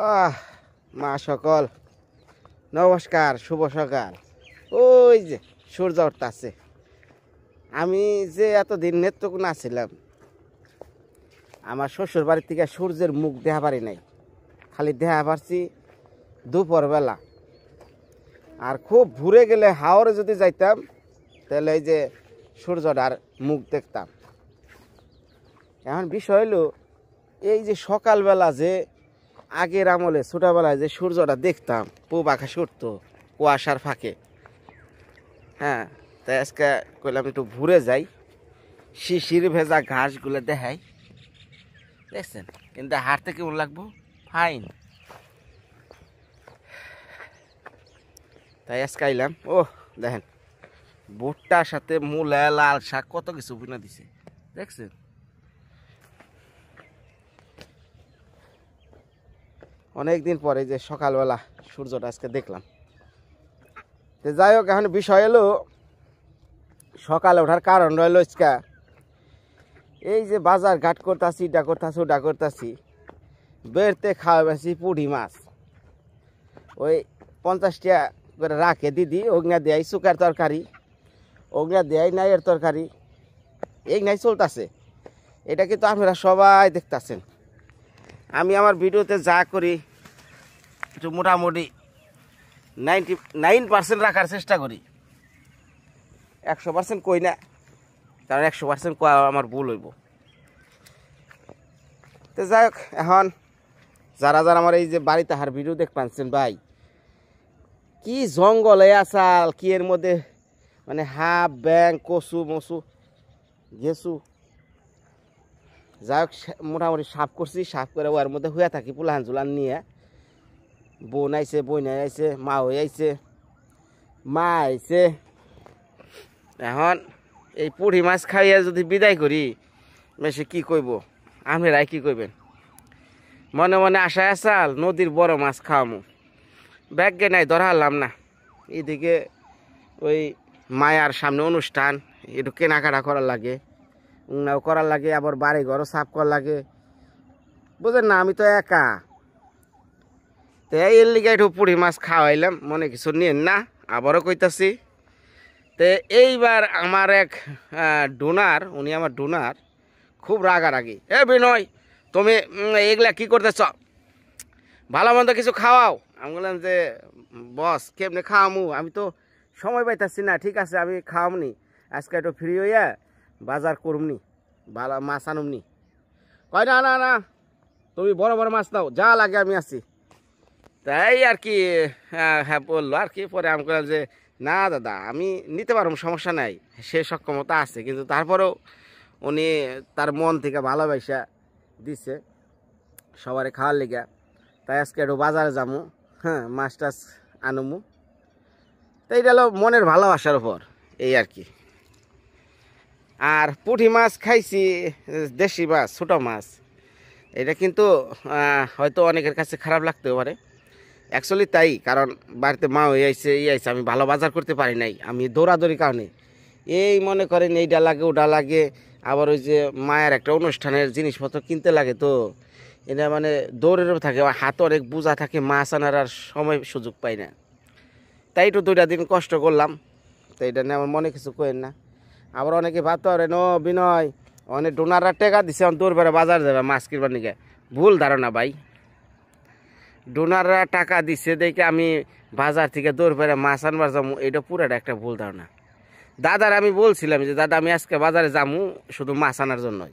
আহ মা সকল নমস্কার, শুভ সকাল। ওই যে সূর্য উঠতেছে। আমি যে এতদিন নেত্রকোনা ছিলাম, আমার শ্বশুর বাড়ির থেকে সূর্যের মুখ দেখা পারি নাই, খালি দেখা পারছি দুপুরবেলা। আর খুব ভোরে গেলে হাওরে যদি যাইতাম তাহলে এই যে সূর্যটার মুখ দেখতাম। এখন বিষয় হলো এই যে সকালবেলা যে আগের আমলে ছোটোবেলায় যে সূর্যটা দেখতাম পূব আকাশে উঠতো কুয়াশার ফাঁকে, হ্যাঁ, তাই আজকে কইলাম একটু ঘুরে যাই, শিশির ভেজা ঘাসগুলো দেখাই। দেখছেন কিন্তু হাঁটতে কেমন লাগবো, ফাইন। তাই আজকে আইলাম। ও দেখেন ভুট্টার সাথে মূলা, লাল শাক, কত কিছু বুনে দিছে, দেখছেন। অনেকদিন পরে যে সকালবেলা সূর্যটা আজকে দেখলাম। তো যাই হোক, এখন বিষয় এলো সকালে ওঠার কারণ রইল আজকে এই যে বাজার ঘাট করতেছি, এটা করতেছি, ওটা করতেছি, বেরতে খাওয়াবেছি পুঁটি মাছ। ওই 50 টাকা করে রাখে দিদি, ওগনা দেয় শুকার তরকারি, ওগনা দেয় নাইয়ের তরকারি, এই নাই চলতেছে। এটা কিন্তু আপনারা সবাই দেখতেছেন। আমি আমার ভিডিওতে যা করি একটু মোটামুটি 99% রাখার চেষ্টা করি, 100% কই না, কারণ 100% কোয়া আমার ভুল হইব। তো যাই হোক, এখন যারা যারা আমার এই যে বাড়িতে হার ভিডিও দেখ পাচ্ছেন, ভাই কি জঙ্গলে আসাল, কি এর মধ্যে মানে হাফ ব্যাং কচু মচু গেছু। যাই হোক, মোটামুটি সাফ করছি, সাফ করে ওর মধ্যে হয়ে থাকি পুলাহান জুলান নিয়ে। বোন আইছে, বইনাই আইছে, মা হয়ে আইছে, মা আইছে। এখন এই পুঁটি মাছ খাইয়া যদি বিদায় করি, বেশি কি কইব, আপনারাই কি কইবেন। মনে মনে আশায় আসাল নদীর বড় মাছ খাওয়ামু, ব্যাগকে নাই ধরা হারলাম না। এদিকে ওই মায়ার সামনে অনুষ্ঠান, একটু কেনাকাটা করার লাগে, উনাও করার লাগে, আবার বাড়ি ঘরও সাফ করার লাগে, বুঝেন না। আমি তো একা, তো এর লিগে একটু পুঁটি মাছ খাওয়াইলাম, মনে কিছু নিয়েন না, আবারও কইতাছি। তো এইবার আমার এক ডোনার, উনি আমার ডোনার, খুব রাগারাগি। এ বিনয়, তুমি এগুলা কি করতেছ, ভালো মন্দ কিছু খাওয়াও। আমি বললাম যে বস কেমনে খাওয়ামু, আমি তো সময় পাইতেছি না। ঠিক আছে আমি খাওয়ামনি, আজকে একটু ফ্রি হইয়া বাজার করুমনি, ভালো মাছ আনুমনি। কয় না না না, তুমি বড় বড় মাছ নাও, যা লাগে আমি আছি। তাই আর কি, হ্যাঁ বললো আর কি। পরে আমি বললাম যে না দাদা, আমি নিতে পারব, সমস্যা নাই, সে সক্ষমতা আছে। কিন্তু তারপরেও উনি তার মন থেকে ভালোবাসা দিছে সবারে খাওয়ার লেগে। তাই আজকে একটু বাজারে যাবো, হ্যাঁ, মাছ টাছ আনমু। তো এটা হলো মনের ভালোবাসার উপর, এই আর কি। আর পুঁটি মাছ খাইছি, দেশি মাছ, ছোটো মাছ, এটা কিন্তু হয়তো অনেকের কাছে খারাপ লাগতেও পারে, অ্যাকচুয়ালি তাই। কারণ বাড়িতে মা হয়ে আইছে, আইছে, আমি ভালো বাজার করতে পারি নাই, আমি দৌড়াদৌড়ি কারণে এই মনে করেন এইটা লাগে ওটা লাগে, আবার ওই যে মায়ের একটা অনুষ্ঠানের জিনিসপত্র কিনতে লাগে, তো এটা মানে দৌড়েরও থাকে, হাত অনেক বোঝা থাকে, মাছ আনার আর সময় সুযোগ পাই না। তাই একটু 2টা দিন কষ্ট করলাম। তো এটা নিয়ে আমার মনে কিছু করেন না। আবার অনেকে ভাবতে পারেন ও বিনয় অনেক ডোনাররা টেকা দিছে, দৌড় বেড়া বাজার যাবে মাছ কিনবার নিকে। ভুল ধারণা ভাই, ডোনাররা টাকা দিচ্ছে দেখে আমি বাজার থেকে দৌড় বেড়ে মাছ আনবার যাবো, এটা পুরাটা একটা ভুল ধারণা। দাদার আমি বলছিলাম যে দাদা আমি আজকে বাজারে যাবো শুধু মাছ আনার জন্যই,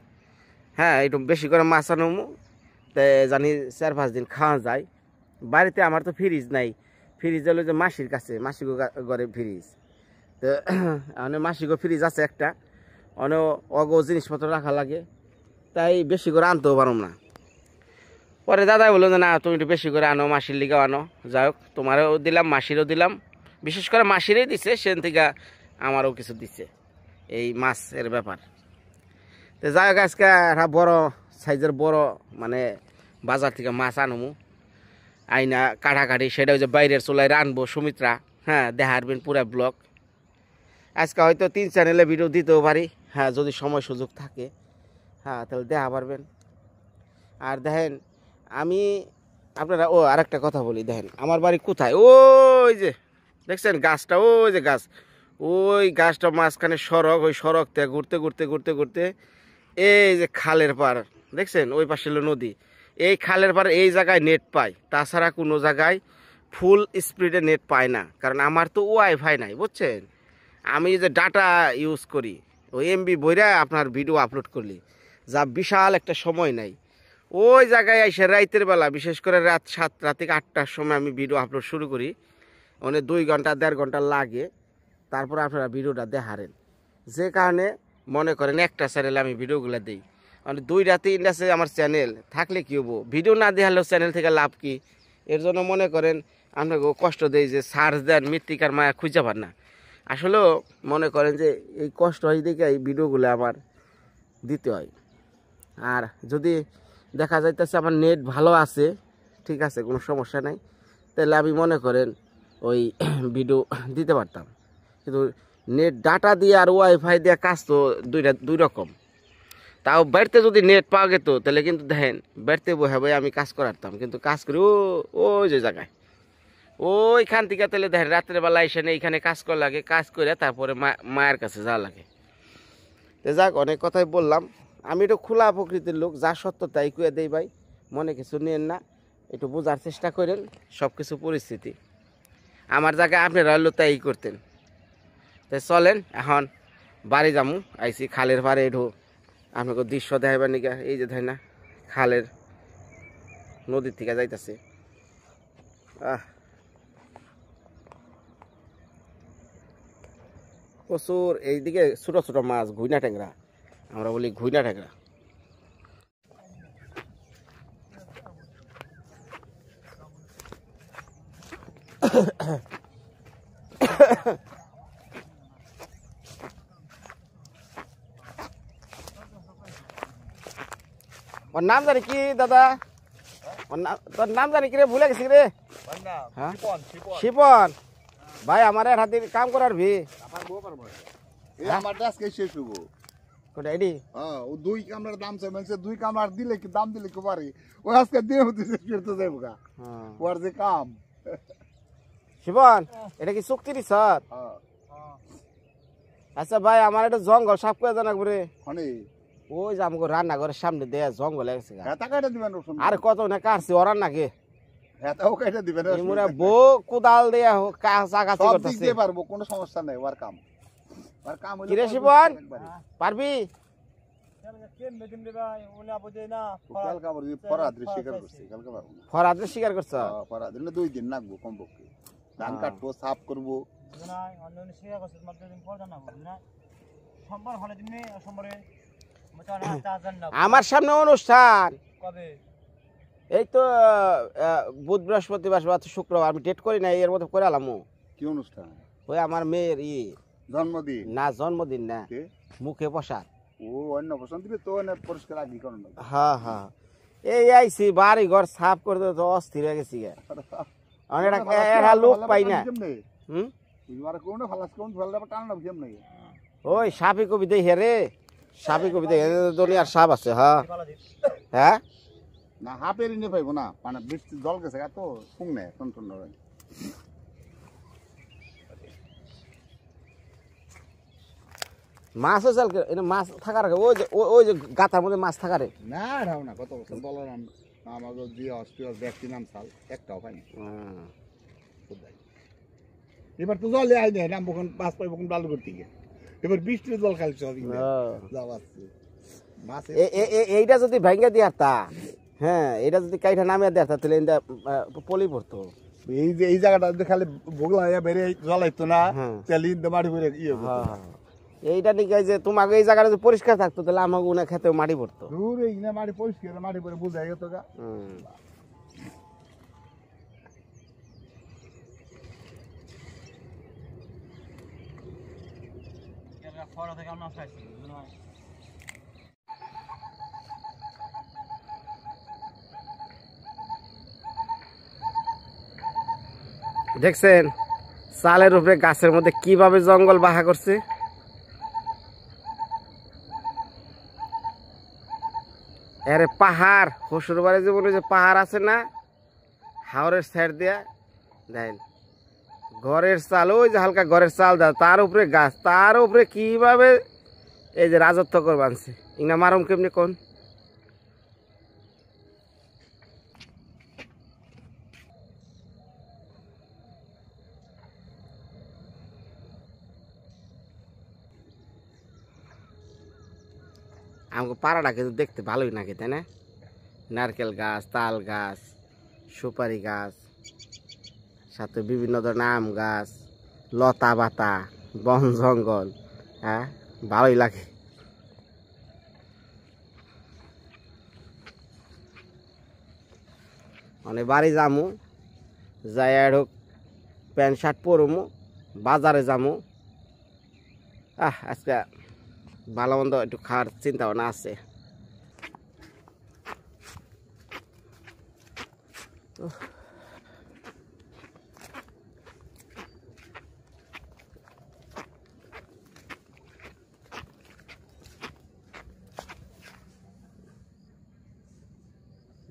হ্যাঁ, একটু বেশি করে মাছ আনবো, তাই জানি 4-5 দিন খাওয়া যায়। বাড়িতে আমার তো ফ্রিজ নাই, ফ্রিজ হলো যে মাসির কাছে, মাসিগো ঘরে ফ্রিজ। তো মানে মাসিগো ফ্রিজ আছে একটা, অনেক অগো জিনিসপত্র রাখা লাগে, তাই বেশি করে আনতেও পারম না। পরে দাদাই বললো যে না তুমি একটু বেশি করে আনো, মাসির লিগেও আনো। যাই হোক, তোমারও দিলাম, মাসিরও দিলাম, বিশেষ করে মাসিরই দিছে, সেন থেকে আমারও কিছু দিচ্ছে এই মাছের ব্যাপার। তো যাই হোক, আজকে একটা বড় সাইজের বড় মানে বাজার থেকে মাছ আনমু, আইনা কাটাকাটি, সেটা হচ্ছে বাইরের চুলায় রানবো সুমিত্রা, হ্যাঁ, দেখারবেন পুরা ব্লগ। আজকে হয়তো 3 চ্যানেলে ভিডিও দিতেও পারি, হ্যাঁ, যদি সময় সুযোগ থাকে, হ্যাঁ, তাহলে দেখা পারবেন। আর দেখেন আমি আপনারা ও আরেকটা কথা বলি, দেখেন আমার বাড়ি কোথায়, ওই যে দেখছেন গাছটা, ওই যে গাছ, ওই গাছটা মাঝখানে সড়ক, ওই সড়ক থেকে ঘুরতে ঘুরতে ঘুরতে ঘুরতে এই যে খালের পার দেখছেন, ওই পাশে হলো নদী। এই খালের পার এই জায়গায় নেট পায়, তাছাড়া কোনো জায়গায় ফুল স্পিডে নেট পায় না, কারণ আমার তো ওয়াইফাই নাই বুঝছেন। আমি যে ডাটা ইউজ করি ওই এমবি বইরা আপনার ভিডিও আপলোড করলি, যা বিশাল একটা সময় নাই। ওই জায়গায় এসে রাতের বেলা, বিশেষ করে রাত 7টা থেকে 8টার সময় আমি ভিডিও আপলোড শুরু করি, মানে 2 ঘন্টা 1.5 ঘন্টা লাগে, তারপর আপনারা ভিডিওটা দেখারেন। যে কারণে মনে করেন একটা চ্যানেলে আমি ভিডিওগুলো দিই, মানে 2টা 3টা আমার চ্যানেল থাকলে কী হবো, ভিডিও না দেখালেও চ্যানেল থেকে লাভ কি। এর জন্য মনে করেন আপনাকে কষ্ট দেয় যে সার্চ দেন মৃত্তিকার মায়া খুঁজে পান না। আসলেও মনে করেন যে এই কষ্ট হয় দেখে এই ভিডিওগুলো আমার দিতে হয়। আর যদি দেখা যাইতেছে আমার নেট ভালো আছে, ঠিক আছে, কোনো সমস্যা নাই, তাহলে আমি মনে করেন ওই ভিডিও দিতে পারতাম। কিন্তু নেট ডাটা দিয়ে আর ওয়াইফাই দিয়ে কাজ তো দুই রকম। তাও বাড়িতে যদি নেট পাওয়া যেত তাহলে কিন্তু দেখেন বাড়িতে বসে বসে আমি কাজ করাতাম, কিন্তু কাজ করি ওই যে জায়গায়, ওইখান থেকে তাহলে দেখেন রাত্রে বেলা এসে এইখানে কাজ করা লাগে, কাজ করে তারপরে মায়ের কাছে যাওয়া লাগে। তো যাক, অনেক কথাই বললাম। আমি একটু খোলা প্রকৃতির লোক, যা সত্য তাই কুয়ে দেই ভাই, মনে কিছু নিয়েন না, একটু বোঝার চেষ্টা করেন সব কিছু পরিস্থিতি। আমার জায়গায় আপনারা হলো তাই করতেন। তাই চলেন এখন বাড়ি যামু, আইসি খালের পাড়ে এঠো আপনাকে দৃশ্য দেখাবার নিকা। এই যে তাই না খালের নদীর থেকে যাইতেছে, প্রচুর এইদিকে ছোট ছোট মাছ, ঘুইনা ট্যাংরা, আমরা বলি ঘুইনা ট্যাংরা। ওর নাম জানি কি দাদা, তোর নাম জানি কি রে, ভুলে গেছি রে। হ্যাঁ শিপন ভাই, আমার এর হাতে কাম করার ভি আমার আজকে শেষ হবো। কোটা এডি ও 2 কামরার দাম চাই, মানে 2 কামরার দিলে কি দাম দিলে কি পারি, ও আজকে দিয়ে হতে শেষ তো যাইব গা। ওর যে কাম শিবন, এটা কি চুক্তি দিছ? আচ্ছা ভাই, আমার একটা জঙ্গল সাফ করে জানা করে, হনে ওই যে আমাকে রান্নাঘরের সামনে দেয়া জঙ্গল লাগছে। হ্যাঁ টাকাটা দিবেন রসুন, আর কত না কাটছে ওরান নাকি, হ্যাঁ তাও কাটা দিবেন। ইমুরা বউ কোদাল দেয়া কাছাকাছি সব করতেছে। দিতে পারবো, কোনো সমস্যা নাই। ওর কাম, ওর কাম হইলো। কি রে শিবন, পারবি? কালকে আবার ফরাদ্রি স্বীকার করছি, কালকে পারবো না। ফরাদ্রি স্বীকার করছ? ফরাদ্রি না 2 দিন লাগবো কমপক্ষে। ধান কাটবো, সাফ করবো। আমার সামনে অনুষ্ঠান এই তো বুধ বৃহস্পতিবার শুক্রবার, আমি ডেট করি না, এর মধ্যে করে আলাম। কি অনুষ্ঠান? ওই আমার মেয়ের জন্মদিন না, জন্মদিন না, মুখে প্রসাদ। ও অন্য পছন্দ দিলে তো পরিষ্কার আগে করেন। হ্যাঁ হ্যাঁ, এই আইসি বাড়ি ঘর সাফ করতে তো অস্থির হয়ে গেছি, অনেক লোক পাই না। ওই সাপি কবি দেই হেরে, সাপি কবি দেই দুনিয়ার সাপ আছে। হ্যাঁ হ্যাঁ না, হাফের ইনে পাইব না, মানে বৃষ্টি জল গেছে এত ফুং নেই টন মাছও চাল মাছ থাকার, ওই যে গাতার মধ্যে মাছ থাকারে না রাও না। কত বছর বললাম আমাকে যে অস্ট্রিয়ার ব্যক্তি নাম চাল একটাও পাই না। এবার তো জলে আই নেই, নাম বখন মাছ পাইব কোন ডাল করতে গিয়ে, এবার বৃষ্টির জল খালি সব মাছ। এইটা যদি ভাঙ্গা দিয়া তা, হ্যাঁ এটা যদি কাইটা নামিয়ে দেয় তাহলে পলি পড়তো। এই যে এই জায়গাটা খালি ভোগলা বেড়ে জ্বলাইতো না, তেল মাটি পরে ইয়ে। এইটা নিকে যে তোমাকে এই জায়গাটা যদি পরিষ্কার থাকতো তাহলে আমাকে উনা খেতেও মাটি পড়তো। দূর এই মাটি পরিষ্কার, মাটি পরে বুঝাই গেত গা। দেখছেন চালের উপরে গাছের মধ্যে কিভাবে জঙ্গল বাহা করছে। আরে পাহাড়, শ্বশুর বাড়ি জীবনে যে পাহাড় আছে না, হাওরের সাইড দিয়া দেখেন ঘরের চাল, ওই যে হালকা ঘরের চাল দেওয়া, তার উপরে গাছ, তার উপরে কিভাবে এই যে রাজত্ব করে বানছে। ইনা মারম কেমনি কোন? আমাকে পাড়াটা কিন্তু দেখতে ভালোই লাগে, তাই না? নারকেল গাছ, তাল গাছ, সুপারি গাছ, সাথে বিভিন্ন ধরনের আম গাছ, লতা পাতা, বন জঙ্গল, হ্যাঁ ভালোই লাগে। মানে বাড়ি যামু, যাই হোক প্যান্ট শার্ট পরমু, বাজারে যামু। আজকে ভালো মন্দ একটু খাওয়ার চিন্তা ভাবনা আছে।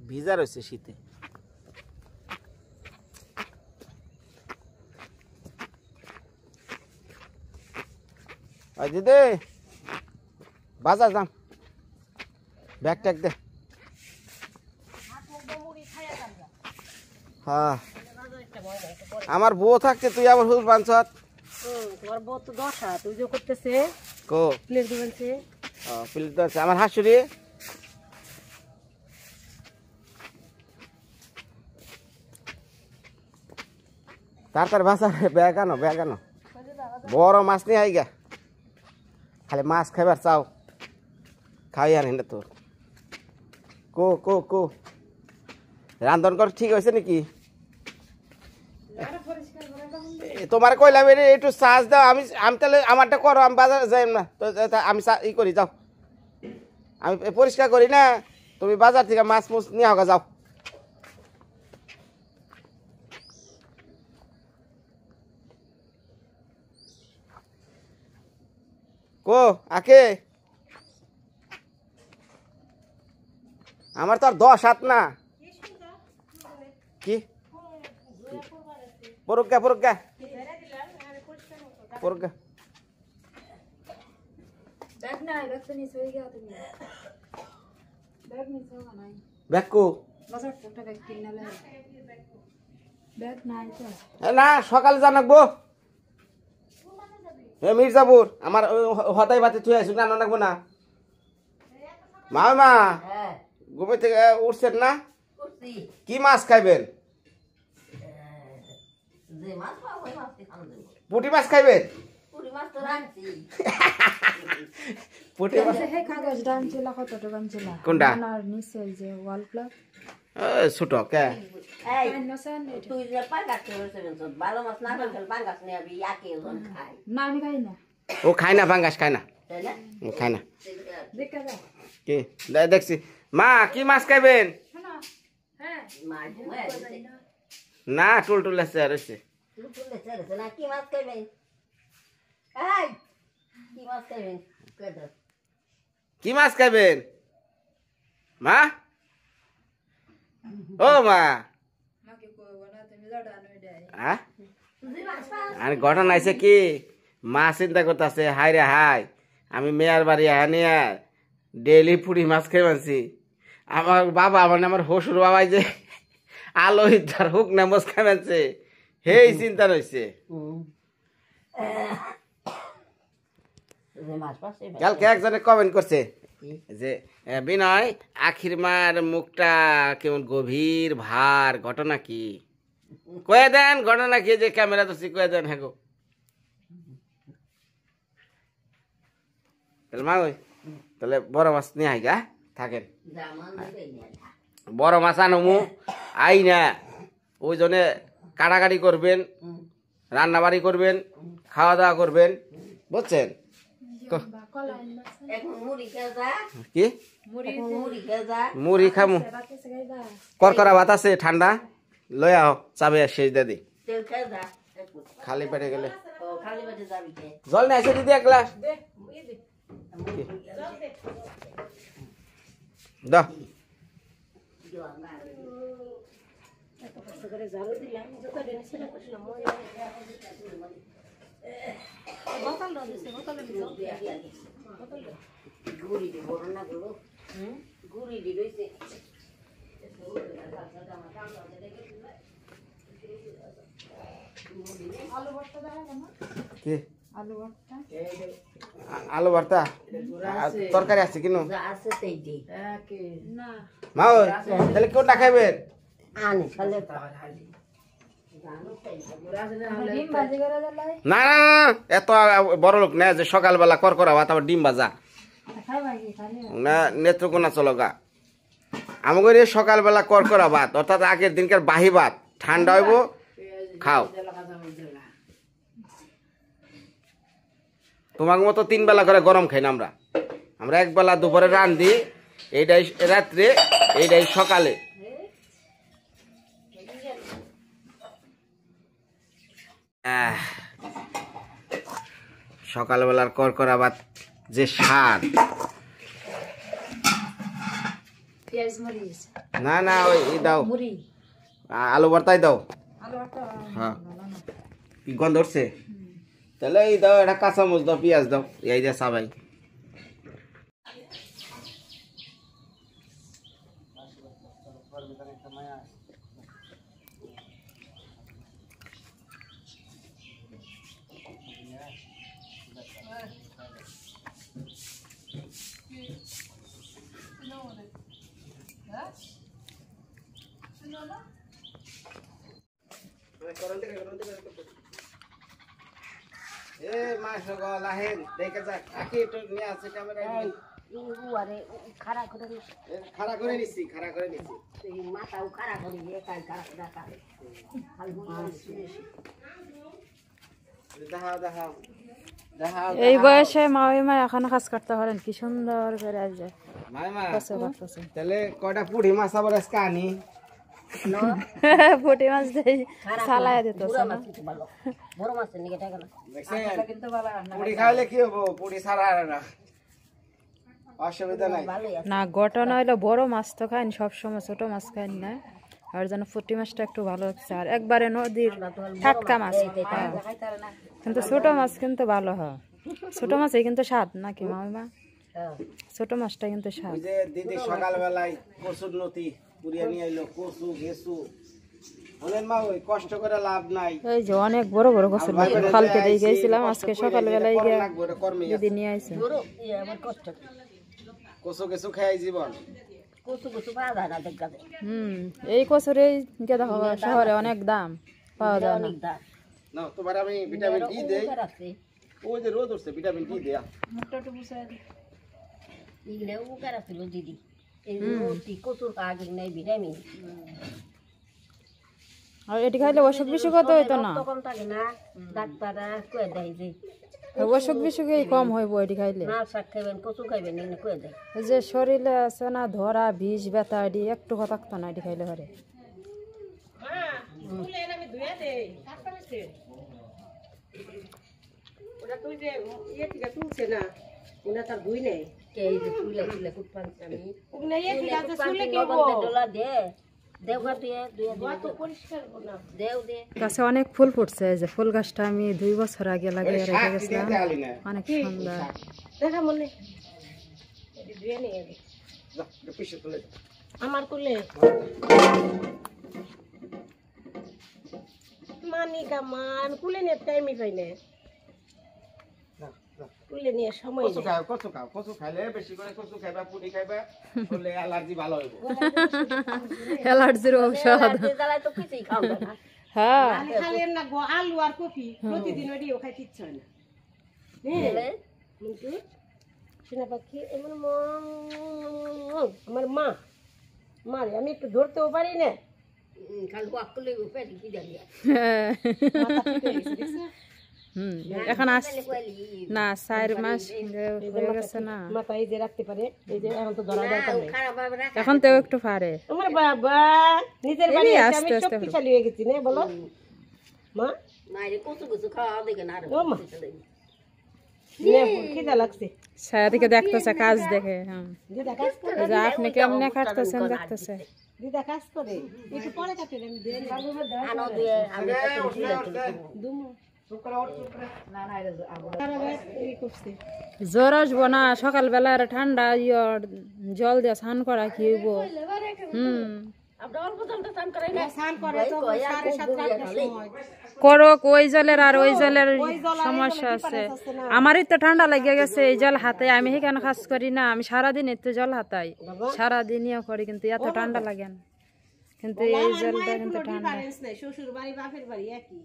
ভিজা রয়েছে শীতে। দিদি বাজার যাম, ব্যাগ ট্যাগ দে। হ্যাঁ আমার বউ থাকতে তুই আবার হুল পাঁচত। তোমার বউ তো 10 হাত তুই যে করতেছে কো প্লেট দিবেনছে। প্লেট দিবেনছে আমার হাসুরি। তার বাসার ব্যাগ আনো, ব্যাগ আনো, বড় মাছ নিয়ে আই গা। খালি মাছ খাইবার চাও, খাই আর হেন তোর। কো কো কো রান্ধন কর ঠিক হয়েছে নাকি? তোমার কইলাম একটু চার্জ দাও, আমি তাহলে আমারটা করো, আমি বাজারে যাই না তো, আমি ই করি যাও, আমি পরিষ্কার করি না, তুমি বাজার থেকে মাছ মুছ নিয়ে হোক যাও। কো আকে আমার তো আর 10 হাত না। কি পরুকা পরুকা পরুকা ব্যাগ নাই, ব্যাগ তো নিচে হয়ে গেল। তুমি ব্যাগ নিচে হোগা নাই, ব্যাগ কো বাজার থেকে ব্যাগ কিনে নালে ব্যাগ নাই তো। না সকালে জানাবো। মির্জাপুর আমার হতাই বাতে থুই আসুক না, রাখবো না। মা ঘুমে থেকে উঠছেন না? কি মাছ খাইবেন? পুঁটি মাছ খাইবেন? পুঁটি মাছ কাগজ ডান ছিল, কত টাকা ছিল কোনটা? নিচে যে ওয়াল ক্লক ছোট কে না, আমি খাই না। ও খায় না, পাঙ্গাস খায় না, খায় না। কি দেখছি মা কি মাছ খাইবেন? না টুল টুল আছে আর হচ্ছে। কি মাছ খাইবেন মা? ও মা আর ঘটনা আছে কি, মা চিন্তা করতেছে হাই রে হাই, আমি মেয়ার বাড়ি আনিয়া ডেইলি পুরি মাছ খেয়ে মানছি। আমার বাবা মানে আমার হসুর বাবাই যে আলো ইচ্ছার হুক না মাছ খাই মানছে, সেই চিন্তা রয়েছে। কালকে একজনে কমেন্ট করছে যে বিনয় আখির মার মুখটা কেমন গভীর ভার, ঘটনা কি কয়ে দেন, ঘটনা কি যে ক্যামেরা তো কয়ে দেন। হ্যাঁ গো তাহলে মা ওই তাহলে বড় মাছ নিয়ে আই গা থাকেন, বড় মাছ আনমু আই না, ওই জন্য কাটাকাটি করবেন, রান্নাবাড়ি করবেন, খাওয়া দাওয়া করবেন, বুঝছেন? কি মুড়ি খামু, করকরা ভাত আছে ঠান্ডা লই আও, চাবে শেষ দাদি খালি পেটে গেলে। জল নিয়ে আসে দিদি এক গ্লাস দাও। কি আলু ভর্তা তরকারি আছে কিনো মা তাহলে কোনটা খাইবেন না না এত বড় লোক না যে সকালবেলা করকরা ভাত আবার ডিম ভাজা না নেত্রকোনা চলো গা আমাদের সকালবেলা করকরা ভাত অর্থাৎ আগের দিনকার বাহি ভাত ঠান্ডা হইব খাও তোমার মতো 3 বেলা করে গরম খাই না আমরা এক বেলা দুপুরে রান্ধি এইটাই রাত্রে এইটাই সকালে সকালবেলার করকরা ভাত যে স্বাদ না না ওই দাও আলু ভর্তাই দাও হ্যাঁ গন্ধ উঠছে তাহলে এই দাও এটা কাঁচামরিচ দাও পেঁয়াজ দাও এই যে সবাই খাড়া করে নিচ্ছি মাথাও খারাপ করে এই বয়সে মামিমা এখন কাজ করতে পারেন কি সুন্দর করে আসবে তাহলে কয়টা পুঁটি মাছ আবার আজকে আনি পুঁটি মাছ দিয়ে সালাই দিত পুঁটি খাইলে কি হবো পুঁটি ছাড়া না অসুবিধা নাই না ঘটনা হইলো বড় মাছ তো খাইন সবসময় ছোট মাছ খাইন না আর যেন পুঁটি মাছটা একটু ভালো হচ্ছে আর একবারে নদীর টাটকা মাছ কিন্তু ছোট মাছ কিন্তু ভালো হয় ছোট মাছ কিন্তু স্বাদ নাকি মামিমা ছোট মাছটা কিন্তু স্বাদ যে দিদি সকালবেলায় কচুর নতি পুরিয়া নিয়ে এলো কচু ঘেসু অনেক মা ওই কষ্ট করে লাভ নাই এই যে অনেক বড় বড় কচুর নতি কালকে দিয়ে গেছিলাম আজকে সকালবেলায় গিয়ে দিদি নিয়ে আইছে কচু ঘেসু খাই জীবন এই কচুর এই দেখো শহরে অনেক দাম পাওয়া যায় না না তোমার আমি ভিটামিন ডি দেই ওই যে রোদ উঠছে ভিটামিন ডি দেয়া ইগলে উপকার আছে দিদি এই রুটি কচুর কাগজ নাই ভিটামিন আর এটি খাইলে অসুখ বিসুখ তো হইতো না কম থাকে না ডাক্তাররা কয়ে দেয় যে অসুখ বিসুখই কম হইব এটি খাইলে লাল শাক খাইবেন কচু খাইবেন এগুলো কয়ে দেয় যে শরীরে আছে না ধরা বিষ ব্যথা এটি একটু থাকতো না এটি খাইলে ঘরে ওটা তুই যে ইয়ে থেকে তুলছে না ওটা তার ধুই নেই এই যে তুলে তুলে খুব পাঁচ আমি ওগুলো ইয়ে থেকে আছে শুলে কি লবণ দে ডলা দে দেওগা দিয়ে তো পরিষ্কার না দেও দে গাছে অনেক ফুল ফুটছে এই যে ফুল গাছটা আমি 2 বছর আগে লাগিয়ে রেখে গেছিলাম অনেক সুন্দর দেখা মনে এটি ধুয়ে নিয়ে আমার কুলে মানিকা মান কুলে নিয়ে টাইমই পাই না কুলে নিয়ে সময় কচু খাইলে বেশি করে কচু খাইবা পুরি খাইবা বলে অ্যালার্জি ভালো হইব অ্যালার্জির ঔষধ জ্বালায় তো কিছুই খাও না হ্যাঁ খালি না গো আলু আর কফি প্রতিদিন ওইও খাইতে ইচ্ছা হয় না কিন্তু শোনা পাখি আমার মা মারে আমি একটু ধরতেও পারি না খালি ওয়াকুলে উপরে কি জানি এখন না 4 মাস হয়ে গেছে না মাথা এই যে রাখতে পারে এই যে এখন তো ধরা দরকার নেই এখন তো একটু পারে আমার বাবা নিজের বাড়ি আমি শক্তিশালী হয়ে গেছি না বলো মা মায়ের কচু কচু খাওয়া দেখে না ও মা খিদা লাগছে ছায়া থেকে দেখতেছে কাজ দেখে। হ্যাঁ দিদা কাজ করে এই যে আপনি কেমনে কাটতেছেন দেখতেছে। দিদা কাজ করে একটু পরে কাটে আমি দেন আনো দিয়ে আমি দুমু না না সারা রাত এই করছে জ্বর আসবো না সকালবেলা আর ঠান্ডা জল দিয়ে স্নান করা কি হইব। আমরা অল্প জলটা স্নান করাই না স্নান করে তো 7:30-8টার সময় করক ওই জলের আর ওই জলের সমস্যা আছে। আমারই তো ঠান্ডা লেগে গেছে এই জল হাতে, আমি এখানে কাজ করি না, আমি সারাদিন এত জল হাতাই, সারাদিনই করি কিন্তু এত ঠান্ডা লাগে না। কিন্তু এই জলটা কিন্তু ঠান্ডা। শ্বশুর বাড়ি বাপের বাড়ি একই,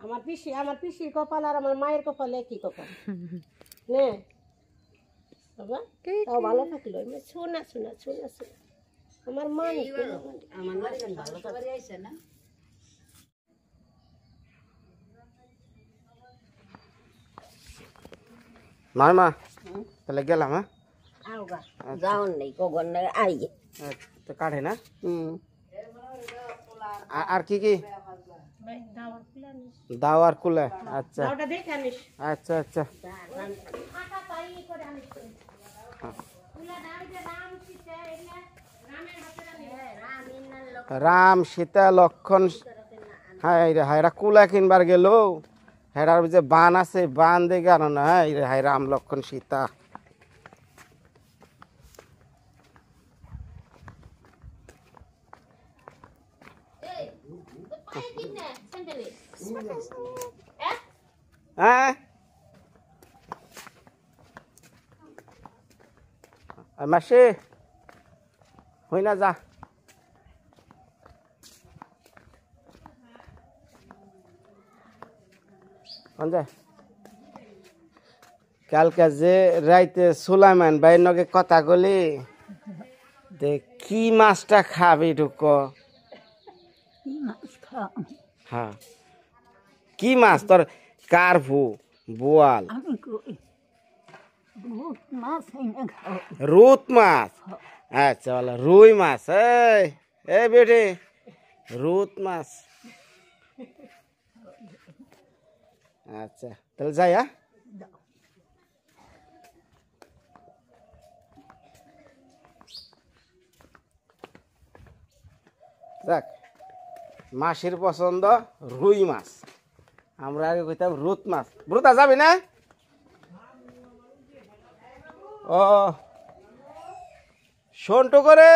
আমার পিসির কপাল আর আমার মায়ের কপাল একই কপাল নে বাবা। তাও ভালো থাকিল শোনা শোনা শোনা শোনা আমার মা আমার ভালো সবারই আইছে না। মা তাহলে গেলাম। হ্যাঁ আওগা যাওন নেই কগন নাই আই গে তো কাটে না। আর কি কি দাও আর কুলে। আচ্ছা আচ্ছা আচ্ছা রাম সীতা লক্ষণ। হ্যাঁ রে হাই কুলা কিনবার গেল, হেরার যে বান আছে বান দেখে আনো না। হাই রাম লক্ষণ সীতা। হ্যাঁ মাসি হই না যা। কালকে যে রাইতে সুলাইমান ভাইয়ের নগে কথা গলি দেখ কি মাছটা খাবি ঢুক। হ্যাঁ কি মাছ তোর? কার্ভু বোয়াল রুত মাছ। আচ্ছা বলো রুই মাছ। এই বেটে রুত মাছ। আচ্ছা তাহলে যাই। হ্যাঁ দেখ মাসির পছন্দ রুই মাছ, আমরা আগে কইতাম রুত মাছ। ব্রুতা যাবি না? ও সন্টু করে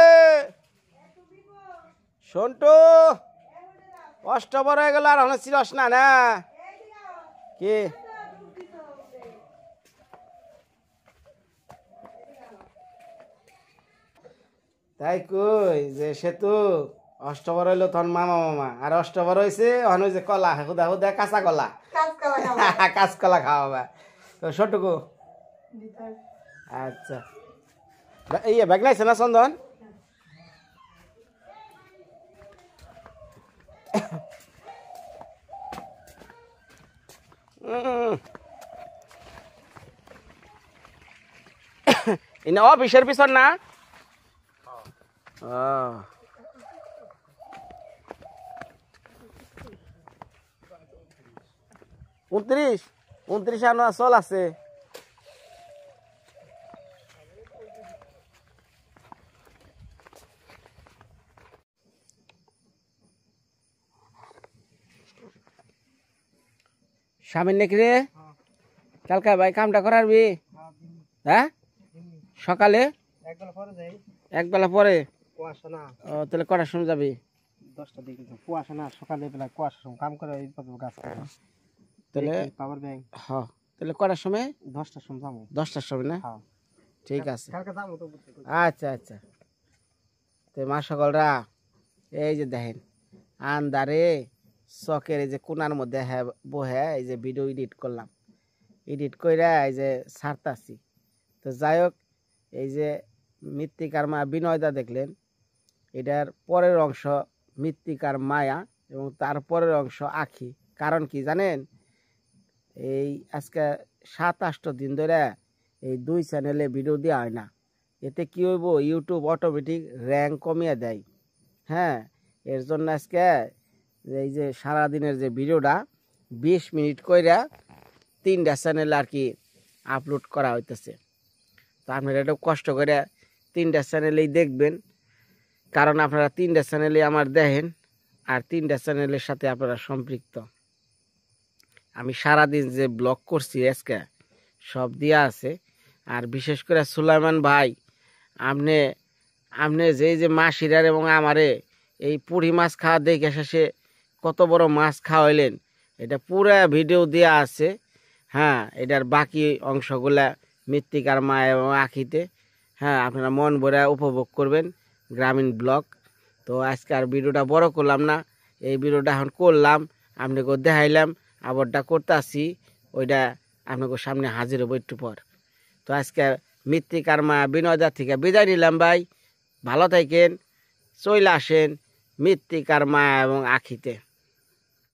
সন্টু অষ্টবর হয়ে গেল আর হলে চিরস না না কি? তাই কই যে সেতু অষ্টবর হইলো তখন মামা মামা, আর অষ্টবর হয়েছে অন যে কলা হুদা হুদা কাঁচা কলা কাঁচকলা খাওয়াবা তো সটুকু। আচ্ছা এই ব্যাগ নাইছে না চন্দন? ইনা অফিসের পিছন না? 29 আনো চল আছে। স্বামীর নাকি রে? কালকা ভাই কামটা করারবি? হ্যাঁ সকালে একবেলা পরে। ও তাহলে কটার সময় যাবি? 10টার দিকে। কুয়াশা না সকালে বেলা কুয়াশার সময় কাম করে গাছ তাহলে পাওয়ার ব্যাংক। হ্যাঁ তাহলে কটার সময়? 10টার সময় যাবো। 10টার সময় না? হ্যাঁ ঠিক আছে। কালকে যাবো তো। আচ্ছা আচ্ছা তো মা সকলরা এই যে দেখেন আন্দারে চকের এই যে কোনার মধ্যে বহে এই যে ভিডিও এডিট করলাম, এডিট কইরা এই যে ছাড়তাছি। তো যাই হোক এই যে মৃত্তিকার মা বিনয়দা দেখলেন, এটার পরের অংশ মৃত্তিকার মায়া এবং তার পরের অংশ আখি। কারণ কি জানেন? এই আজকে 7-8 দিন ধরে এই 2 চ্যানেলে ভিডিও দেওয়া হয় না। এতে কি হইব, ইউটিউব অটোমেটিক র্যাঙ্ক কমিয়ে দেয়। হ্যাঁ এর জন্য আজকে এই যে সারাদিনের যে ভিডিওটা 20 মিনিট কইরা 3টা চ্যানেল আর কি আপলোড করা হইতেছে। তো আপনারা একটু কষ্ট করে 3টা চ্যানেলেই দেখবেন, কারণ আপনারা 3টা চ্যানেলে আমার দেখেন আর 3টা চ্যানেলের সাথে আপনারা সম্পৃক্ত। আমি সারাদিন যে ব্লগ করছি আজকে সব দেওয়া আছে। আর বিশেষ করে সুলাইমান ভাই, আপনি যে মাসিরার এবং আমারে এই পুঁটি মাছ খাওয়া দেখে শেষে কত বড় মাছ খাওয়াইলেন, এটা পুরো ভিডিও দেওয়া আছে। হ্যাঁ, এটার বাকি অংশগুলা মৃত্তিকার মা এবং আখিতে। হ্যাঁ, আপনারা মন ভরে উপভোগ করবেন গ্রামীণ ব্লগ। তো আজকে আর ভিডিওটা বড় করলাম না, এই ভিডিওটা এখন করলাম, আপনাকে দেখাইলাম, আবারটা করতে আসি, ওইটা আপনাকে সামনে হাজির হবো একটু পর। তো আজকে মৃত্তিকার মা বিনয়দা থেকে বিদায় নিলাম ভাই। ভালো থাকেন, চলে আসেন মৃত্তিকার মা এবং আখিতে।